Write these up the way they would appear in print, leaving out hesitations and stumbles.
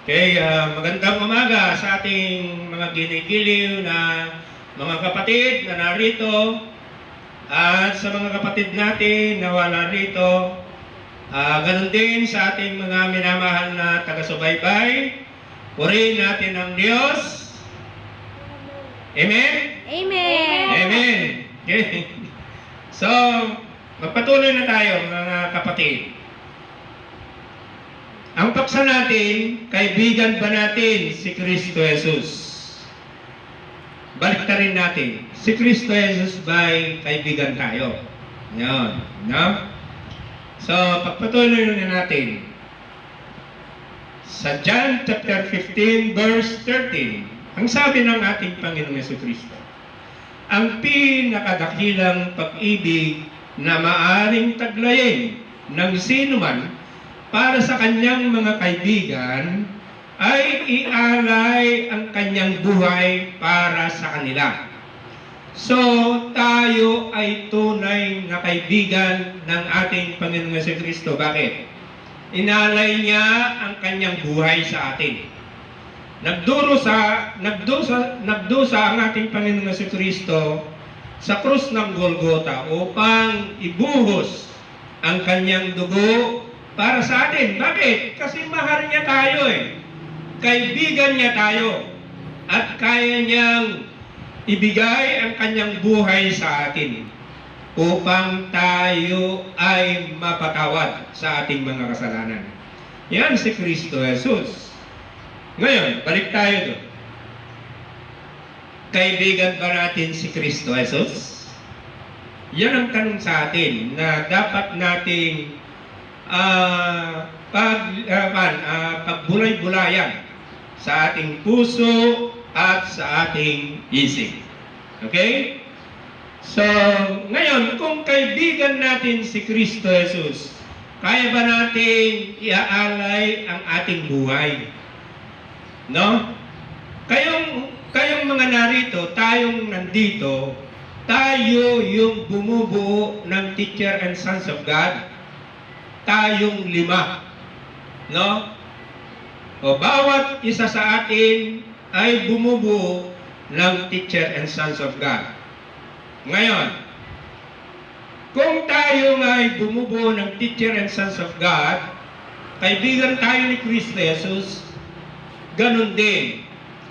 Okay, magandang umaga sa ating mga ginigiliw na mga kapatid na narito at sa mga kapatid natin na wala rito. Ganon din sa ating mga minamahal na taga-subaybay. Purihin natin ang Diyos. Amen? Amen. Amen. Okay. So, magpatuloy na tayo mga kapatid. Ang paksa natin, kaibigan ba natin si Kristo Jesus? Balik na rin natin. Si Kristo Jesus ba'y kaibigan tayo? Yan. No? So, pagpatuloy na natin. Sa John chapter 15, verse 13, ang sabi ng ating Panginoong Jesucristo, ang pinakadakilang pag-ibig na maaring taglayin ng sino man para sa kanyang mga kaibigan ay ialay ang kanyang buhay para sa kanila. So, tayo ay tunay na kaibigan ng ating Panginoong Jesucristo. Bakit? Inalay niya ang kanyang buhay sa atin. Nagdusa ang ating Panginoong Jesucristo sa krus ng Golgota upang ibuhos ang kanyang dugo para sa atin. Bakit? Kasi mahal niya tayo eh. Kaibigan niya tayo. At kaya niyang ibigay ang kanyang buhay sa atin upang tayo ay mapatawad sa ating mga kasalanan. Yan si Kristo Jesus. Ngayon, balik tayo doon. Kaibigan ba natin si Kristo Jesus? Yan ang tanong sa atin na dapat nating pagbulay-bulayan sa ating puso at sa ating isip. Okay? So, ngayon, kung kaibigan natin si Kristo Jesus, kaya ba natin iaalay ang ating buhay? No? Kayong mga narito, tayong nandito, tayo yung bumubuo ng Teacher and Sons of God. Tayong 5. No? O bawat isa sa atin ay bumubuo ng Teacher and Sons of God. Ngayon, kung tayo ay bumubuo ng Teacher and Sons of God, kaibigan tayo ni Kristo Jesus, ganun din,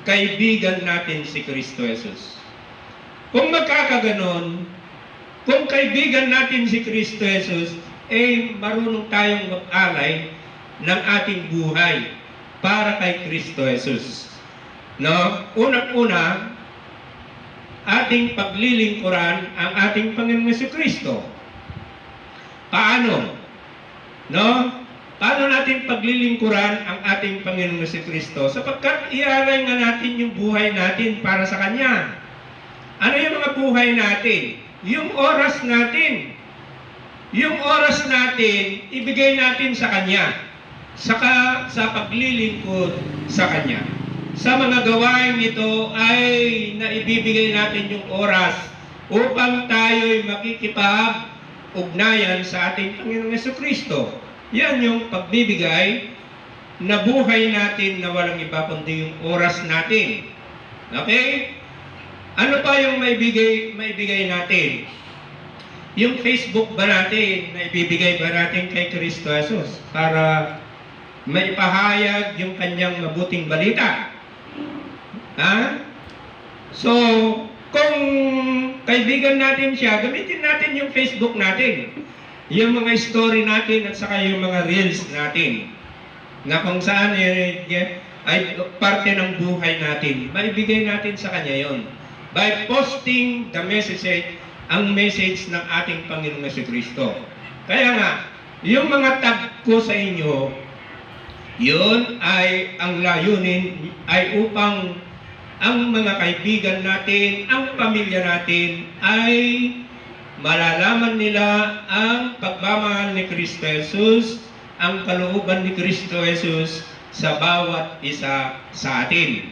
kaibigan natin si Kristo Jesus. Kung magkakaganon, kung kaibigan natin si Kristo Jesus, marunong tayong mag-alay ng ating buhay para kay Kristo Jesus. No? Unang-una, ating paglilingkuran ang ating Panginoong Jesucristo. Paano? No? Paano natin paglilingkuran ang ating Panginoong Jesucristo? Sapagkat ialay nga natin yung buhay natin para sa Kanya. Ano yung mga buhay natin? Yung oras natin. Yung oras natin, ibigay natin sa Kanya. Saka sa paglilingkod sa Kanya. Sa mga gawain ito ay naibibigay natin yung oras upang tayo'y makikipag-ugnayan sa ating Panginoong Jesucristo. Yan yung pagbibigay na buhay natin na walang iba kundi yung oras natin. Okay? Ano pa yung maibigay natin? Yung Facebook ba natin na ibibigay ba natin kay Kristo Jesus para maipahayag yung kanyang mabuting balita? Ha? So, kung kaibigan natin siya, gamitin natin yung Facebook natin. Yung mga story natin at saka yung mga reels natin. Na kung saan ay parte ng buhay natin. Maibigay natin sa kanya yon by posting the message, ang message ng ating Panginoong Jesucristo. Kaya nga, yung mga tag ko sa inyo, yun ay ang layunin ay upang ang mga kaibigan natin, ang pamilya natin ay malalaman nila ang pagmamahal ni Kristo Jesus, ang kalooban ni Kristo Jesus sa bawat isa sa atin.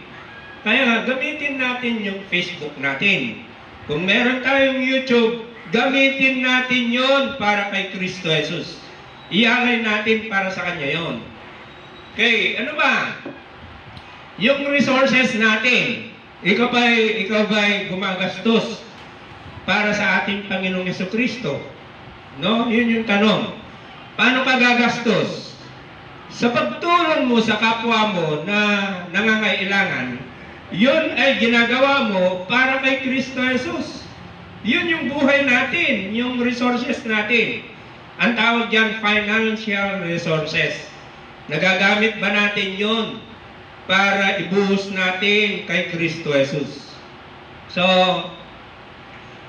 Kaya nga, gamitin natin yung Facebook natin. Kung meron tayong YouTube, gamitin natin yon para kay Kristo Jesus. Ialay natin para sa Kanya yon. Okay, ano ba? yung resources natin. Ikaw ba'y gumagastos para sa ating Panginoong Jesucristo? No? Yun yung tanong. Paano ka gagastos? Sa pagtulong mo sa kapwa mo na nangangailangan, yun ay ginagawa mo para kay Kristo Jesus. Yun yung buhay natin, yung resources natin. Ang tawag dyan, financial resources. Nagagamit ba natin yun para ibuhos natin kay Kristo Jesus? So,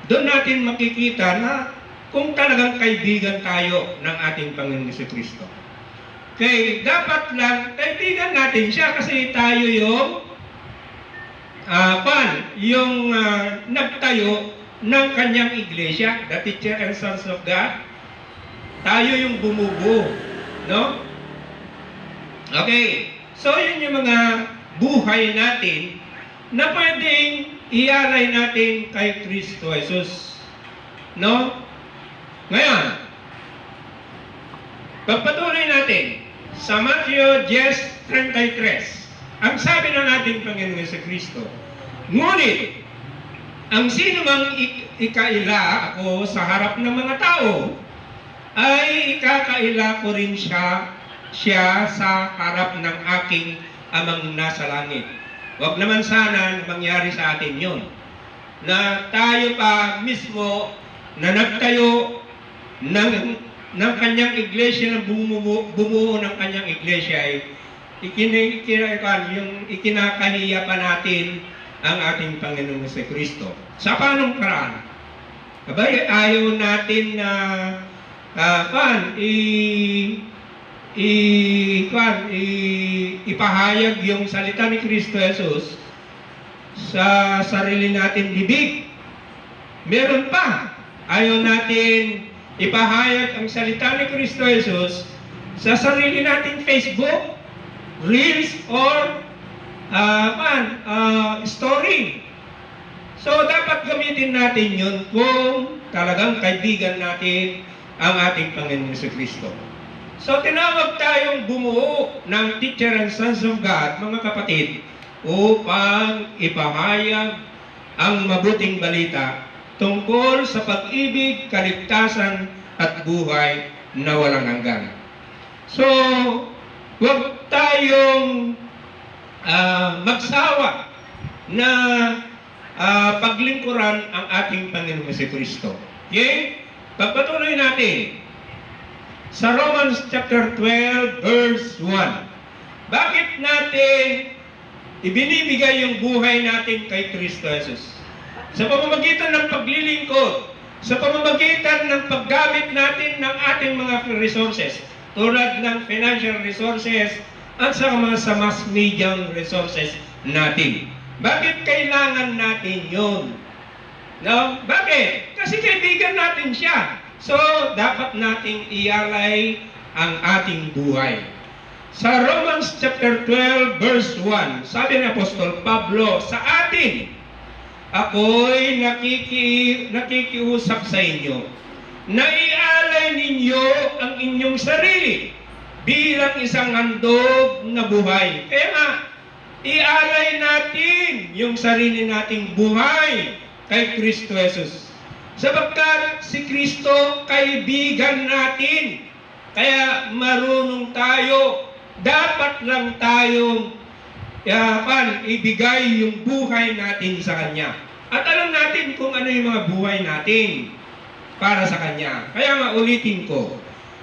doon natin makikita na kung talagang kaibigan tayo ng ating Panginoon Jesucristo. Okay, dapat lang kaibigan natin siya kasi tayo yung nagtayo ng kanyang iglesia, the Teacher and Sons of God. Tayo yung bumubuo, no? Okay, so yun yung mga buhay natin na pwedeng ialay natin kay Kristo Jesus. No? Ngayon, pagpatuloy natin sa Matthew 10:33. Ang sabi ng ating Panginoon sa Kristo, ngunit, ang sino mang ikaila ako sa harap ng mga tao, ay ikakaila ko rin siya sa harap ng aking amang nasa langit. Huwag naman sana mangyari sa atin yun, na tayo pa mismo na nagtayo ng kanyang iglesia, na bumuo ng kanyang iglesia, ay ikinakahiya pa natin ang ating Panginoong Kristo. Sa paanong paraan? Abay, ayaw natin na ipahayag yung salita ni Kristo Jesus sa sarili natin bibig. Meron pa, ayaw natin ipahayag ang salita ni Kristo Jesus sa sarili nating Facebook, Reels, or story. So, dapat gamitin natin yun kung talagang kaibigan natin ang ating Panginoon Kristo. So, tinawag tayong bumuo ng Teacher and Sons of God, mga kapatid, upang ipahayag ang mabuting balita tungkol sa pag-ibig, kaligtasan, at buhay na walang hanggan. So, huwag tayong magsawa na paglingkuran ang ating Panginoong Kristo. Okay? Pagpatuloy natin sa Romans chapter 12 verse 1. Bakit natin ibinibigay yung buhay natin kay Kristo Jesus? Sa pamamagitan ng paglilingkod, sa pamamagitan ng paggamit natin ng ating mga resources, tulad ng financial resources at sa mass media resources natin. Bakit kailangan natin yun? No? Bakit? Kasi kaibigan natin siya. So, dapat nating ialay ang ating buhay. Sa Romans chapter 12 verse 1, sabi ni Apostol Pablo sa atin, ako'y nakikiusap sa inyo na ialay ninyo ang inyong sarili bilang isang handog na buhay. Kaya nga, ialay natin yung sarili nating buhay kay Kristo Jesus. Sapagkat si Kristo kaibigan natin. Kaya marunong tayo, dapat lang tayong ibigay yung buhay natin sa Kanya. At alam natin kung ano yung mga buhay natin para sa Kanya. Kaya nga ulitin ko,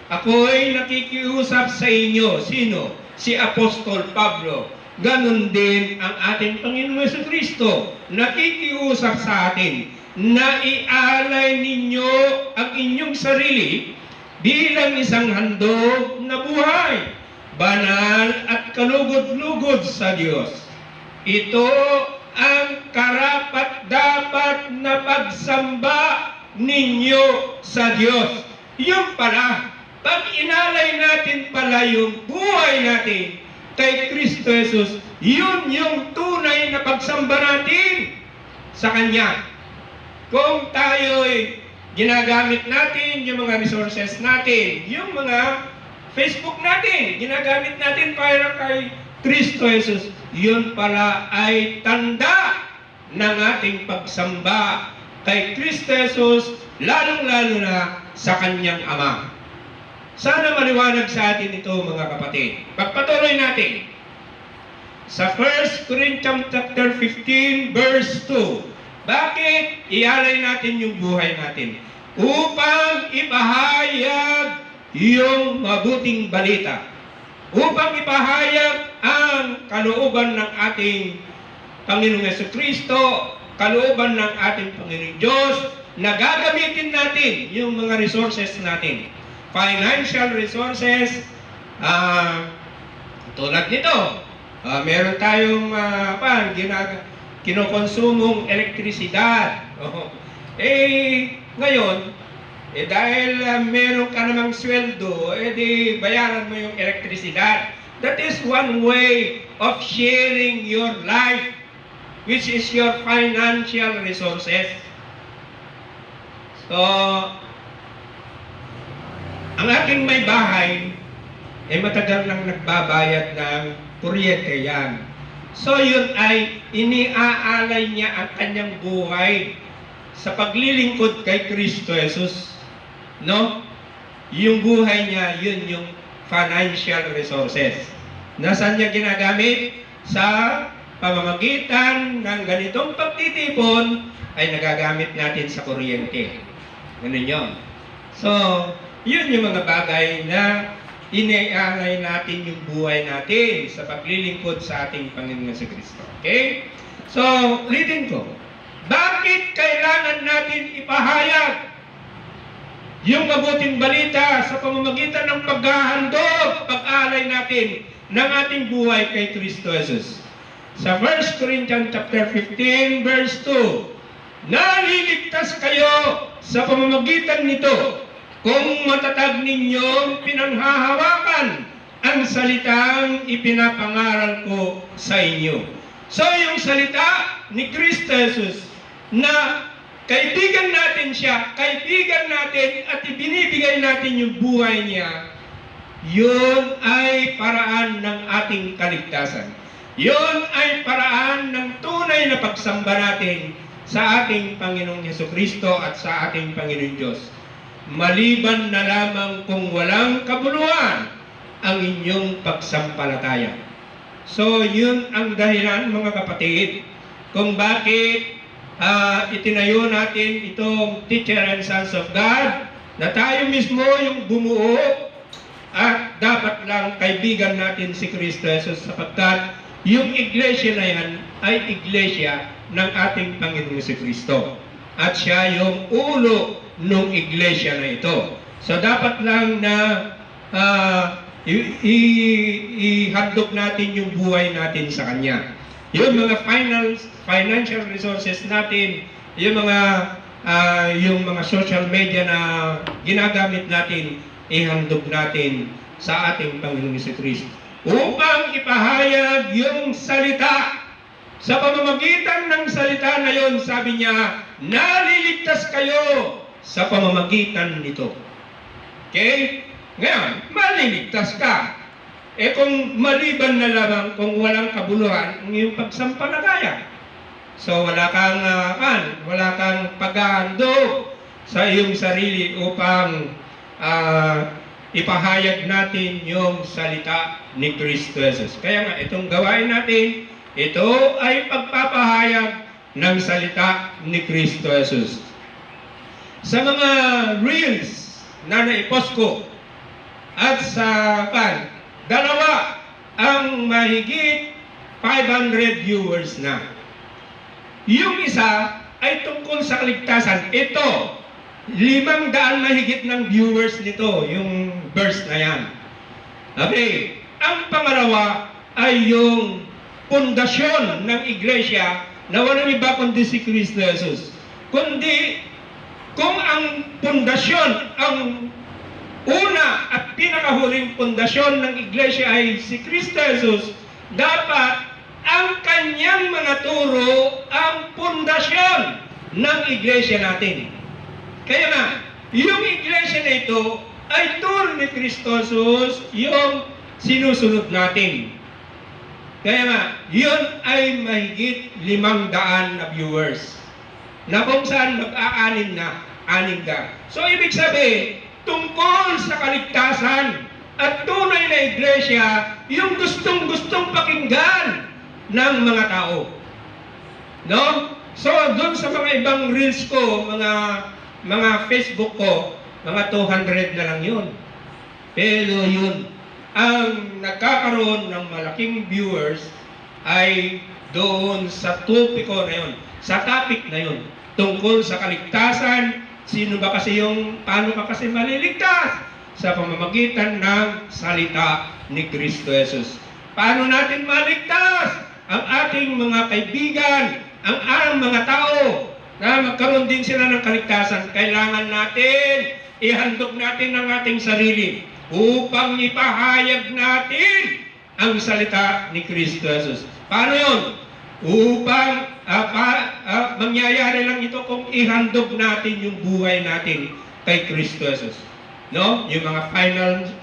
ako'y nakikiusap sa inyo. Sino? Si Apostol Pablo. Ganon din ang ating Panginoon Jesucristo. Nakikiusap sa atin na ialay ninyo ang inyong sarili bilang isang handog na buhay, banal at kalugod-lugod sa Diyos. Ito ang karapat-dapat na pagsamba ninyo sa Diyos. Yung pala, pag inalay natin pala yung buhay natin kay Kristo Jesus, yun yung tunay na pagsamba natin sa Kanya. Kung tayo'y ginagamit natin yung mga resources natin, yung mga Facebook natin, ginagamit natin para kay Kristo Jesus, yun pala ay tanda ng ating pagsamba kay Kristo Jesus, lalong-lalo na sa kanyang Ama. Sana maliwanag sa atin ito, mga kapatid. Pagpatuloy natin sa 1 Corinthians chapter 15 verse 2. Bakit ialay natin yung buhay natin? Upang ipahayag yung mabuting balita. Upang ipahayag ang kalooban ng ating Panginoong Jesucristo, kalooban ng ating Panginoong Diyos, na gagamitin natin yung mga resources natin. Financial resources, tulad nito, meron tayong kinokonsumong elektrisidad. Ngayon, dahil meron ka namang sweldo, di bayaran mo yung elektrisidad. That is one way of sharing your life, which is your financial resources. So, ang ating may bahay, matagal nang nagbabayad ng kuryente yan. So, yun ay iniaalay niya ang kanyang buhay sa paglilingkod kay Kristo Jesus. No? Yung buhay niya, yun yung financial resources. Nasaan niya ginagamit? Sa pamamagitan ng ganitong pagtitipon, ay nagagamit natin sa kuryente. Ganun yun. So, yun yung mga bagay na iniaalay natin yung buhay natin sa paglilingkod sa ating Panginoon sa Kristo. Okay? So, ulitin ko. Bakit kailangan natin ipahayag yung mabuting balita sa pamamagitan ng paghahandog, pag-alay natin ng ating buhay kay Kristo Jesus? Sa 1 Corinthians chapter 15 verse 2, naliligtas kayo sa pamamagitan nito kung matatag ninyong pinanghahawakan ang salitang ipinapangaral ko sa inyo. So, yung salita ni Kristo Jesus na kaibigan natin siya, kaibigan natin at ibinibigay natin yung buhay niya, yun ay paraan ng ating kaligtasan. Yun ay paraan ng tunay na pagsamba natin sa ating Panginoong Jesucristo at sa ating Panginoong Diyos. Maliban na lamang kung walang kabuluhan ang inyong pagsampalataya. So, yun ang dahilan, mga kapatid, kung bakit itinayo natin itong Teacher and Sons of God, na tayo mismo yung bumuo at dapat lang kaibigan natin si Kristo Jesus sapagkat yung iglesia na yan ay iglesia ng ating Panginoong si Kristo. At siya yung ulo ng iglesia na ito. So dapat lang na ihandog natin yung buhay natin sa Kanya. Yung mga financial resources natin, yung mga social media na ginagamit natin, ihandog natin sa ating Panginoong Kristo. Upang ipahayag yung salita. Sa pamamagitan ng salita na yon, sabi niya, naliligtas kayo sa pamamagitan nito. Okay? Ngayon, maliligtas ka. Kung maliban na lamang, kung walang kabuluhan, ang iyong pagsampalataya. So, wala kang pag-ahandog sa iyong sarili upang ipahayag natin yung salita ni Kristo Jesus. Kaya nga, itong gawain natin, ito ay pagpapahayag ng salita ni Kristo Jesus. Sa mga reels na naipost ko at sa dalawa ang mahigit 500 viewers na. Yung isa ay tungkol sa kaligtasan. Ito, 500 mahigit ng viewers nito, yung verse na yan. Okay. Ang pangalawa ay yung pundasyon ng iglesia na walang iba kundi si Kristo Jesus. Kundi, kung ang pundasyon, ang una at pinakahuling pundasyon ng iglesia ay si Kristo Jesus, dapat ang kanyang mga turo ang pundasyon ng iglesia natin. Kaya nga, yung iglesia na ito ay turo ni Kristo Jesus yung sinusunod natin. Kaya nga, yun ay mahigit 500 na viewers. Na kung saan mag-aanin na, anin ka. So, ibig sabihin, tungkol sa kaligtasan at tunay na iglesia, yung gustong-gustong pakinggan ng mga tao. No? So, doon sa mga ibang reels ko, mga Facebook ko, mga 200 na lang yun. Pero yun, ang nagkakaroon ng malaking viewers ay doon sa topiko na yun, sa topic na yun, tungkol sa kaligtasan. Sino ba kasi paano ka kasi maliligtas? Sa pamamagitan ng salita ni Kristo Jesus. Paano natin maligtas ang ating mga kaibigan, ang mga tao na magkaroon din sila ng kaligtasan? Kailangan natin ihandog natin ang ating sarili upang ipahayag natin ang salita ni Kristo Jesus. Paano yun? Upang mangyayari lang ito kung ihandog natin yung buhay natin kay Kristo Jesus. No? Yung mga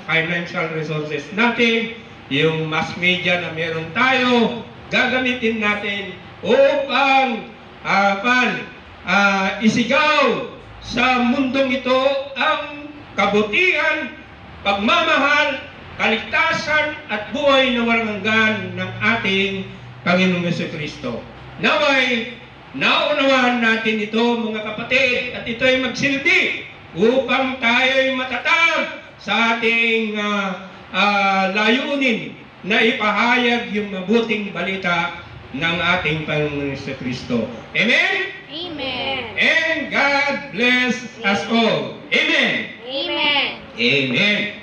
financial resources natin, yung mass media na meron tayo, gagamitin natin upang isigaw sa mundong ito ang kabutihan, pagmamahal, kaligtasan at buhay na walang hanggan ng ating Panginoong Jesucristo. Naway, nauunawaan natin ito mga kapatid at ito ay magsilbi upang tayo'y matatag sa ating layunin na ipahayag yung mabuting balita ng ating Panginoong Jesucristo. Amen? Amen. And God bless us all. Amen? Amen. Amen.